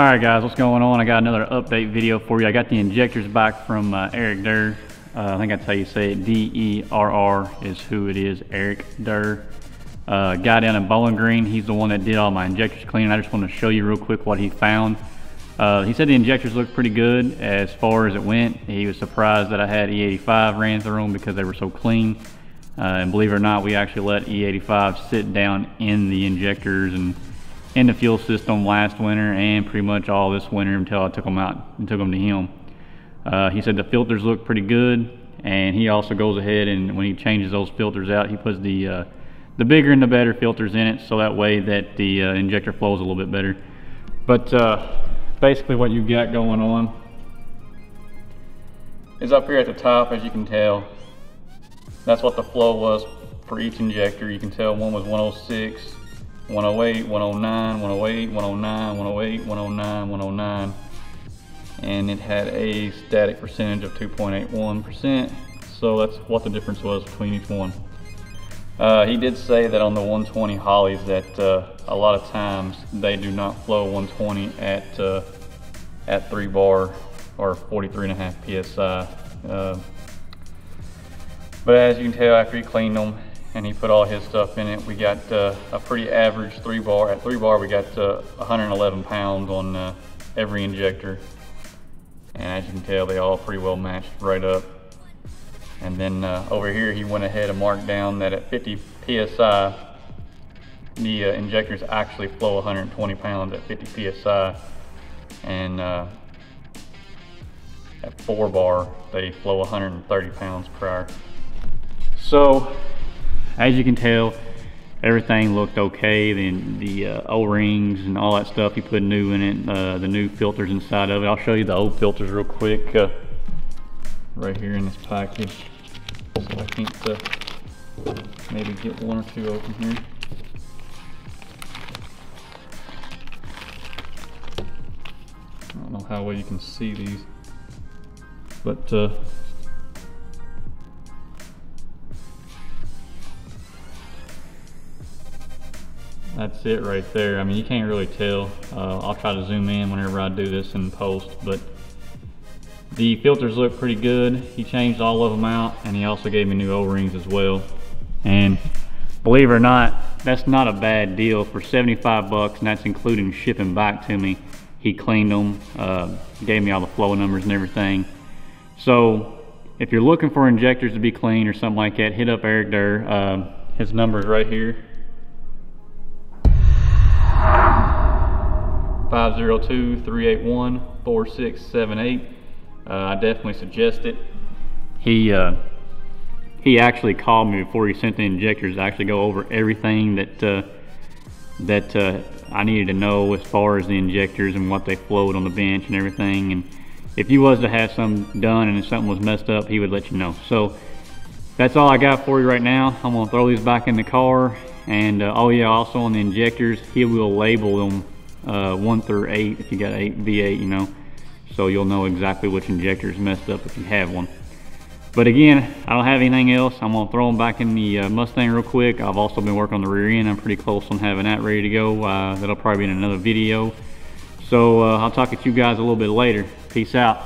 Alright guys, what's going on? I got another update video for you. I got the injectors back from Derr. I think that's how you say it. D-E-R-R is who it is, Eric Derr. Guy down in Bowling Green, he's the one that did all my injectors cleaning. I just want to show you real quick what he found. He said the injectors looked pretty good as far as it went. He was surprised that I had E85 ran through them because they were so clean. And believe it or not, we actually let E85 sit down in the injectors and in the fuel system last winter and pretty much all this winter until I took them out and took them to him. He said the filters look pretty good, and he also goes ahead and when he changes those filters out, he puts the bigger and the better filters in it, so that way that the injector flows a little bit better. But basically what you got going on is up here at the top, as you can tell, that's what the flow was for each injector. You can tell one was 106, 108, 109, 108, 109, 108, 109, 109, and it had a static percentage of 2.81%, so that's what the difference was between each one. He did say that on the 120 Hollies that a lot of times they do not flow 120 at 3 bar or 43.5 psi. But as you can tell, after he cleaned them and he put all his stuff in it, we got a pretty average 3 bar. At 3 bar we got 111 pounds on every injector, and as you can tell they all pretty well matched right up. And then over here he went ahead and marked down that at 50 psi the injectors actually flow 120 pounds at 50 psi, and at 4 bar they flow 130 pounds per hour. So as you can tell, everything looked okay. The O-rings and all that stuff, he put new in it, the new filters inside of it. I'll show you the old filters real quick right here in this package. So I can't maybe get one or two open here. I don't know how well you can see these, but that's it right there. I mean, you can't really tell. I'll try to zoom in whenever I do this in post, but the filters look pretty good. He changed all of them out, and he also gave me new O-rings as well. And believe it or not, that's not a bad deal for 75 bucks, and that's including shipping back to me. He cleaned them, gave me all the flow numbers and everything. So if you're looking for injectors to be clean or something like that, hit up Eric Derr. His number is right here. 502-381-4678. I definitely suggest it. He actually called me before he sent the injectors to actually go over everything that I needed to know as far as the injectors and what they flowed on the bench and everything. And if you was to have something done and if something was messed up, he would let you know. So that's all I got for you right now. I'm gonna throw these back in the car. And oh yeah, also on the injectors, he will label them 1 through 8 if you got 8 V8, you know, so you'll know exactly which injector is messed up if you have one. But again, I don't have anything else. I'm gonna throw them back in the Mustang real quick. I've also been working on the rear end. I'm pretty close on having that ready to go. That'll probably be in another video. So I'll talk to you guys a little bit later. Peace out.